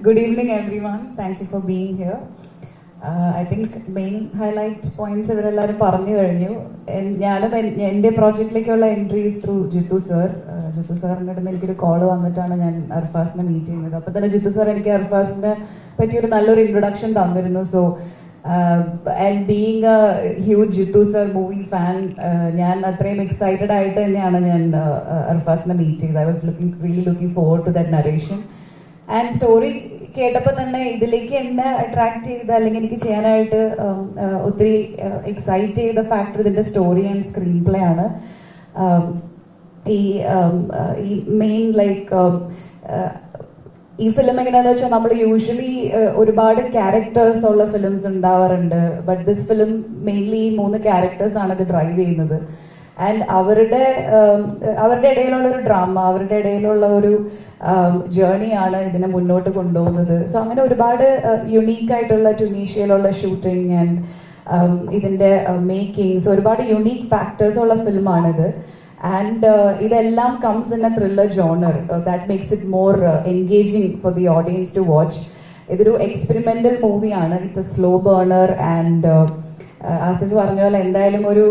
Good evening, everyone. Thank you for being here. I think main highlight points ഇവരെല്ലാവരും പറഞ്ഞു കഴിഞ്ഞു. ഞാനും എൻ്റെ പ്രോജക്റ്റിലേക്കുള്ള entries through Jithu sir. Jithu സാറിൻ്റെ അടുത്ത് എനിക്കൊരു കോള് വന്നിട്ടാണ് ഞാൻ അർഫാസിനെ മീറ്റ് ചെയ്യുന്നത്. അപ്പോൾ തന്നെ ജിത്തു സാർ എനിക്ക് അർഫാസിനെ പറ്റിയൊരു നല്ലൊരു ഇൻട്രൊഡക്ഷൻ തന്നിരുന്നു. So and being a huge Jithu sir movie fan, ഞാൻ അത്രയും എക്സൈറ്റഡ് ആയിട്ട് തന്നെയാണ് ഞാൻ അർഫാസിനെ മീറ്റ് ചെയ്തത്. I was really looking forward to that narration. And story കേട്ടപ്പോൾ തന്നെ ഇതിലേക്ക് എന്നെ അട്രാക്ട് ചെയ്ത അല്ലെങ്കിൽ എനിക്ക് ചെയ്യാനായിട്ട് ഒത്തിരി എക്സൈറ്റ് ചെയ്ത ഫാക്ടർ ഇതിന്റെ സ്റ്റോറി ആൻഡ് സ്ക്രീൻ പ്ലേ ആണ്. ഈ മെയിൻ ലൈക്ക് ഈ ഫിലിം എങ്ങനെയാന്ന് വെച്ചാൽ നമ്മൾ യൂഷ്വലി ഒരുപാട് ക്യാരക്ടേഴ്സ് ഉള്ള ഫിലിംസ് ഉണ്ടാവാറുണ്ട്. But this film mainly 3 characters ആണ് ഇത് ഡ്രൈവ് ചെയ്യുന്നത്. ആൻഡ് അവരുടെ ഇടയിലുള്ള ഒരു ഡ്രാമ, അവരുടെ ഇടയിലുള്ള ഒരു ജേർണിയാണ് ഇതിനെ മുന്നോട്ട് കൊണ്ടുപോകുന്നത്. സോ അങ്ങനെ ഒരുപാട് യുണീക്ക് ആയിട്ടുള്ള ട്യൂണീഷ്യയിലുള്ള ഷൂട്ടിങ് ആൻഡ് ഇതിന്റെ മേക്കിംഗ്സ്, ഒരുപാട് യുണീക്ക് ഫാക്ടേഴ്സ് ഉള്ള ഫിലിമാണിത്. ആൻഡ് ഇതെല്ലാം comes in a thriller genre that makes it more engaging for the audience to watch. ഇതൊരു എക്സ്പെരിമെന്റൽ മൂവിയാണ്. It's a slow burner and Asif പറഞ്ഞ പോലെ എന്തായാലും ഒരു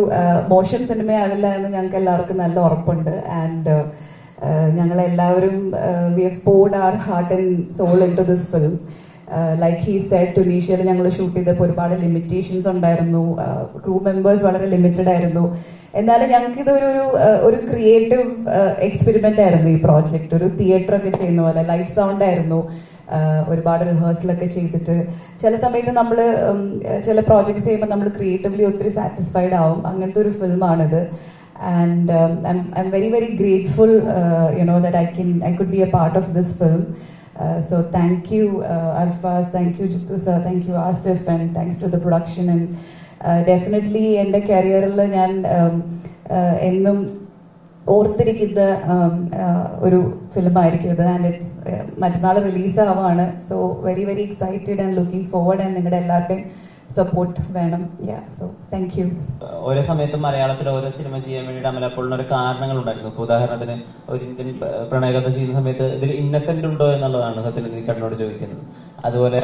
മോശം സിനിമയാവില്ല എന്ന് ഞങ്ങൾക്ക് എല്ലാവർക്കും നല്ല ഉറപ്പുണ്ട്. ആൻഡ് ഞങ്ങൾ എല്ലാവരും we have poured our heart and soul into this film. Like he said, ടുണീഷ്യയിൽ ഞങ്ങൾ ഷൂട്ട് ചെയ്തപ്പോൾ ഒരുപാട് ലിമിറ്റേഷൻസ് ഉണ്ടായിരുന്നു. ക്രൂ മെമ്പേഴ്സ് വളരെ ലിമിറ്റഡ് ആയിരുന്നു. എന്നാലും ഞങ്ങൾക്ക് ഇതൊരു ഒരു ക്രിയേറ്റീവ് എക്സ്പെരിമെന്റ് ആയിരുന്നു ഈ പ്രോജക്റ്റ്. ഒരു തിയേറ്റർ ഒക്കെ ചെയ്യുന്ന പോലെ ലൈവ് സൗണ്ട് ആയിരുന്നു. ഒരുപാട് റിഹേഴ്സലൊക്കെ ചെയ്തിട്ട് ചില സമയത്ത് നമ്മൾ ചില പ്രോജക്ട്സ് ചെയ്യുമ്പോൾ നമ്മൾ ക്രിയേറ്റീവ്ലി ഒത്തിരി സാറ്റിസ്ഫൈഡ് ആവും. അങ്ങനത്തെ ഒരു ഫിലിമാണിത്. And I'm very, very grateful, that I could be a part of this film. So thank you, Arfaz, thank you, Jittu sir, thank you, Asif, and thanks to the production. And definitely എൻ്റെ കരിയറിൽ ഞാൻ എന്നും ഓർത്തിരിക്കുന്ന ഒരു ഫിലിമായിരിക്കും ഇത്. And it's മറ്റന്നാൾ release ആവാണ്. So very very excited and looking forward. And നിങ്ങളുടെ എല്ലാവരുടെയും സപ്പോർട്ട് വേണം. So thank you. ഓരോ സമയത്തും മലയാളത്തിൽ ഓരോ സിനിമ ചെയ്യാൻ വേണ്ടിയിട്ട് അമലപ്പോഴുന്ന ഒരു കാരണങ്ങൾ ഉണ്ടായിരുന്നു. ഇപ്പൊ ഉദാഹരണത്തിന് ഒരു ഇന്ത്യൻ പ്രണയകഥ ചെയ്യുന്ന സമയത്ത് ഇതിൽ ഇന്നസെന്റ് ഉണ്ടോ എന്നുള്ളതാണ് സത്യനിധി കണ്ണോട് ചോദിക്കുന്നത്. അതുപോലെ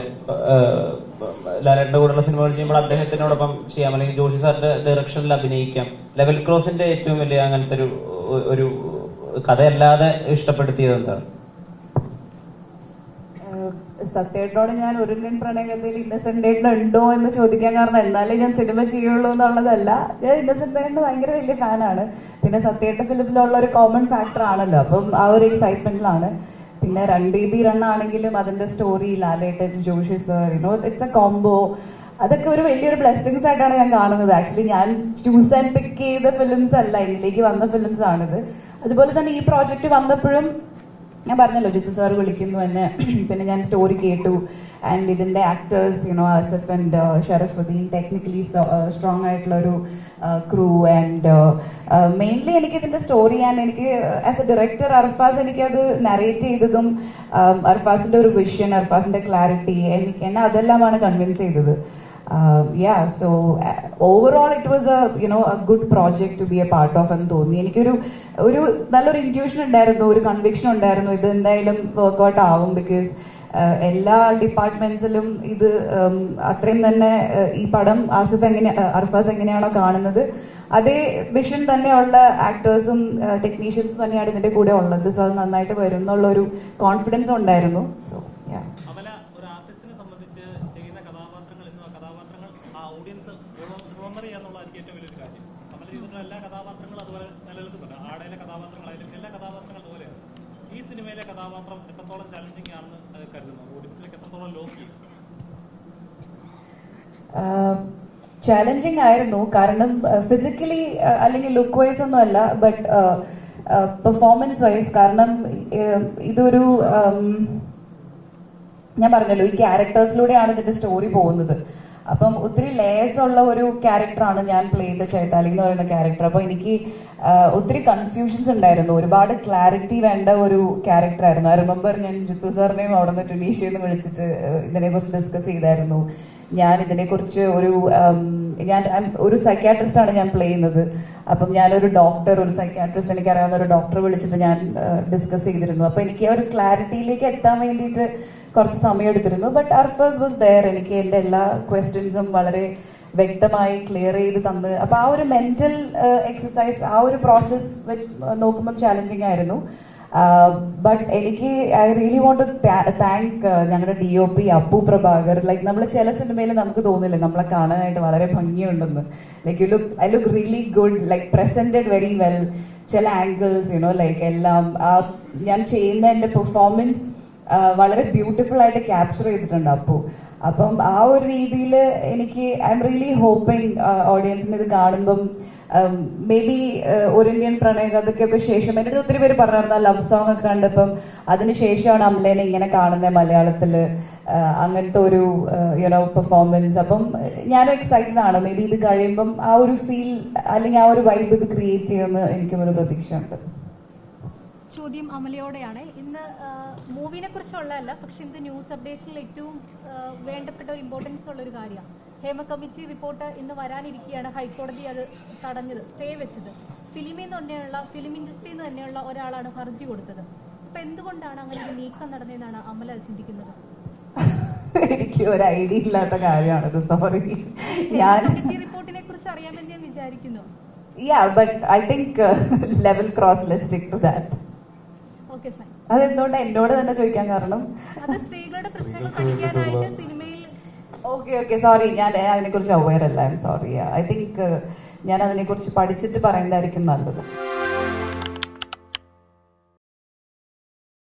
ലാലേട്ടന്റെ കൂടെയുള്ള സിനിമകൾ ചെയ്യുമ്പോൾ അദ്ദേഹത്തിനോടൊപ്പം ചെയ്യാം, അല്ലെങ്കിൽ ജോഷി സാറിന്റെ ഡയറക്ഷനിൽ അഭിനയിക്കാം. ലെവൽ ക്രോസിന്റെ ഏറ്റവും വലിയ അങ്ങനത്തെ ഒരു കഥയല്ലാതെ ഇഷ്ടപ്പെടുത്തിയത് എന്താണ്? സത്യേട്ടനോട് ഞാൻ ഒരു ഇന്ത്യൻ പ്രണയകഥയിൽ ഇന്നസെന്റ് ഉണ്ടോ എന്ന് ചോദിക്കാൻ കാരണം എന്നാലേ ഞാൻ സിനിമ ചെയ്യുള്ളൂ എന്നുള്ളതല്ല. ഞാൻ ഇന്നസെന്റ് ഭയങ്കര വലിയ ഫാനാണ്. പിന്നെ സത്യേട്ട ഫിലിമിലുള്ള ഒരു കോമൺ ഫാക്ടർ ആണല്ലോ. അപ്പം ആ ഒരു എക്സൈറ്റ്മെന്റിലാണ്. പിന്നെ രൺബേബി റൺ ആണെങ്കിലും അതിന്റെ story, Lalettan, Joshiy sir, it's a combo. അതൊക്കെ ഒരു വലിയൊരു ബ്ലെസ്സിങ്സ് ആയിട്ടാണ് ഞാൻ കാണുന്നത്. ആക്ച്വലി ഞാൻ ചൂസ് ആൻഡ് പിക്ക് ചെയ്ത ഫിലിംസ് അല്ല, എന്നിലേക്ക് വന്ന ഫിലിംസ് ആണിത്. അതുപോലെ തന്നെ ഈ പ്രോജക്റ്റ് വന്നപ്പോഴും ഞാൻ പറഞ്ഞല്ലോ, ജിത്തു സാർ വിളിക്കുന്നു എന്നെ. പിന്നെ ഞാൻ സ്റ്റോറി കേട്ടു. ആൻഡ് ഇതിന്റെ actors Asif and Sharafudheen, technically strong ആയിട്ടുള്ള ഒരു ക്രൂ. ആൻഡ് മെയിൻലി എനിക്ക് ഇതിന്റെ സ്റ്റോറി ആൻഡ് എനിക്ക് ആസ് എ ഡയറക്ടർ അർഫാസ് എനിക്കത് നറേറ്റ് ചെയ്തതും അർഫാസിന്റെ ഒരു വിഷൻ, അർഫാസിന്റെ ക്ലാരിറ്റി, എന്നെ അതെല്ലാമാണ് കൺവിൻസ് ചെയ്തത്. So overall it was a good project to be a part of എന്ന് തോന്നി. എനിക്കൊരു നല്ലൊരു ഇൻറ്റ്യൂഷൻ ഉണ്ടായിരുന്നു, ഒരു കൺവിക്ഷൻ ഉണ്ടായിരുന്നു ഇത് എന്തായാലും വർക്ക്ഔട്ട് ആവും. ബിക്കോസ് എല്ലാ ഡിപ്പാർട്ട്മെന്റ്സിലും ഇത് അത്രയും തന്നെ ഈ പടം അർഫാസ് എങ്ങനെയാണോ കാണുന്നത് അതേ വിഷൻ തന്നെയുള്ള ആക്ടേഴ്സും ടെക്നീഷ്യൻസും തന്നെയാണ് ഇതിന്റെ കൂടെ ഉള്ളത്. സോ അത് നന്നായിട്ട് വരും എന്നുള്ള ഒരു കോൺഫിഡൻസ് ഉണ്ടായിരുന്നു. സോ എല്ലാ കഥാപാത്രങ്ങളും അതുപോലെ നിലനിൽക്കുന്നുണ്ട്. ആടയിലെ കഥാപാത്രങ്ങളായാലും എല്ലാ കഥാപാത്രങ്ങളും അതുപോലെയാണ്. ഈ സിനിമയിലെ കഥാപാത്രം എത്രത്തോളം ചലഞ്ചിങ് ആണെന്ന് കരുതുന്നു? ഓഡിയൻസിലേക്ക് എത്രത്തോളം ലോക്ക് ചെയ്യും? ചാലഞ്ചിങ് ആയിരുന്നു. കാരണം ഫിസിക്കലി അല്ലെങ്കിൽ ലുക്ക് വൈസ് ഒന്നും അല്ല, ബട്ട് പെർഫോമൻസ് വൈസ്. കാരണം ഇതൊരു ഞാൻ പറഞ്ഞല്ലോ, ഈ ക്യാരക്ടേഴ്സിലൂടെയാണ് ഇതിന്റെ സ്റ്റോറി പോകുന്നത്. അപ്പം ഒത്തിരി ലേയേഴ്സ് ഉള്ള ഒരു ക്യാരക്ടറാണ് ഞാൻ പ്ലേ ചെയ്ത ചൈതാലി എന്ന് പറയുന്ന ക്യാരക്ടർ. അപ്പൊ എനിക്ക് ഒത്തിരി കൺഫ്യൂഷൻസ് ഉണ്ടായിരുന്നു. ഒരുപാട് ക്ലാരിറ്റി വേണ്ട ഒരു ക്യാരക്ടറായിരുന്നു. ഐ റിമെമ്പർ ഞാൻ ജിത്തു സാറിനെയും അവിടെ നിന്ന് ടുണീഷ്യയിൽ നിന്ന് വിളിച്ചിട്ട് ഇതിനെക്കുറിച്ച് ഡിസ്കസ് ചെയ്തായിരുന്നു. ഞാൻ ഇതിനെക്കുറിച്ച് ഞാൻ ഒരു സൈക്യാട്രിസ്റ്റ് ആണ് ഞാൻ പ്ലേ ചെയ്യുന്നത്. അപ്പം ഞാനൊരു ഡോക്ടർ, ഒരു സൈക്യാട്രിസ്റ്റ്, എനിക്കറിയാവുന്ന ഒരു ഡോക്ടറെ വിളിച്ചിട്ട് ഞാൻ ഡിസ്കസ് ചെയ്തിരുന്നു. അപ്പൊ എനിക്ക് ആ ഒരു ക്ലാരിറ്റിയിലേക്ക് എത്താൻ വേണ്ടിയിട്ട് കുറച്ച് സമയം എടുത്തിരുന്നു. But Arfaz was there. എനിക്ക് എന്റെ എല്ലാ ക്വസ്റ്റ്യൻസും വളരെ വ്യക്തമായി ക്ലിയർ ചെയ്ത് തന്ന്. അപ്പൊ ആ ഒരു മെന്റൽ എക്സസൈസ്, ആ ഒരു പ്രോസസ് വെച്ച് നോക്കുമ്പോൾ ചാലഞ്ചിങ് ആയിരുന്നു. ബട്ട് എനിക്ക് I really want to thank ഞങ്ങളുടെ DOP അപ്പു പ്രഭാകർ. ലൈക്ക് നമ്മൾ ചില സിനിമയിൽ നമുക്ക് തോന്നില്ലേ നമ്മളെ കാണാനായിട്ട് വളരെ ഭംഗിയുണ്ടെന്ന്. Like I look really good, like presented very well. ചില ആംഗിൾസ് ലൈക്ക് എല്ലാം ഞാൻ ചെയ്യുന്ന എന്റെ പെർഫോമൻസ് വളരെ ബ്യൂട്ടിഫുൾ ആയിട്ട് ക്യാപ്ചർ ചെയ്തിട്ടുണ്ട് അപ്പു. അപ്പം ആ ഒരു രീതിയിൽ എനിക്ക് ഐ എം റിയലി ഹോപ്പിംഗ് ഓഡിയൻസിന് ഇത് കാണുമ്പം മേ ബി ഒരു ഇന്ത്യൻ പ്രണയകഥയ്ക്കൊക്കെ ശേഷം എൻ്റെ അടുത്ത് ഒത്തിരി പേര് പറഞ്ഞിരുന്ന ലവ് സോങ് ഒക്കെ കണ്ടപ്പം അതിനുശേഷമാണ് അമലേനെ ഇങ്ങനെ കാണുന്നത് മലയാളത്തില്, അങ്ങനത്തെ ഒരു പെർഫോമൻസ്. അപ്പം ഞാനും എക്സൈറ്റഡ് ആണ്. മേ ബി ഇത് കഴിയുമ്പം ആ ഒരു ഫീൽ അല്ലെങ്കിൽ ആ ഒരു വൈബ് ഇത് ക്രിയേറ്റ് ചെയ്യുമെന്ന് എനിക്കും ഒരു പ്രതീക്ഷയുണ്ട്. ചോദ്യം അമലയോടെയാണ്. ഇന്ന് മൂവിനെ കുറിച്ചുള്ളതല്ല, പക്ഷെ ഇന്ന് ന്യൂസ് അപ്ഡേഷനിൽ ഏറ്റവും വേണ്ടപ്പെട്ട ഒരു ഇമ്പോർട്ടൻസ് ഉള്ള ഒരു കാര്യമാണ്. ഹേമ കമ്മിറ്റി റിപ്പോർട്ട് ഇന്ന് വരാനിരിക്കുകയാണ്. ഹൈക്കോടതി അത് തടഞ്ഞത്, സ്റ്റേ വെച്ചത്. ഫിലിം ഇൻഡസ്ട്രിയിൽ നിന്ന് തന്നെയുള്ള ഒരാളാണ് ഹർജി കൊടുത്തത്. അപ്പൊ എന്തുകൊണ്ടാണ് അങ്ങനെ ഒരു നീക്കം നടന്നതെന്നാണ് അമല ചിന്തിക്കുന്നത്? എനിക്ക് ഒരു ഐഡിയ ഇല്ലാത്ത കാര്യമാണത്, സോറി. ഞാൻ കമ്മിറ്റി റിപ്പോർട്ടിനെ കുറിച്ച് അറിയാമെന്ന് ഞാൻ വിചാരിക്കുന്നു. But I think level cross, let's stick to that. അതെന്തുകൊണ്ട് എന്നോട് തന്നെ ചോദിക്കാൻ കാരണം? അത് സ്ത്രീകളുടെ പ്രശ്നങ്ങൾ പഠിക്കാനായിട്ട് സിനിമയിൽ. ഓക്കെ സോറി, ഞാൻ അതിനെ കുറിച്ച് അവെയർ അല്ല. I am sorry. I think ഞാൻ അതിനെ കുറിച്ച് പഠിച്ചിട്ട് പറയുന്നതായിരിക്കും നല്ലത്.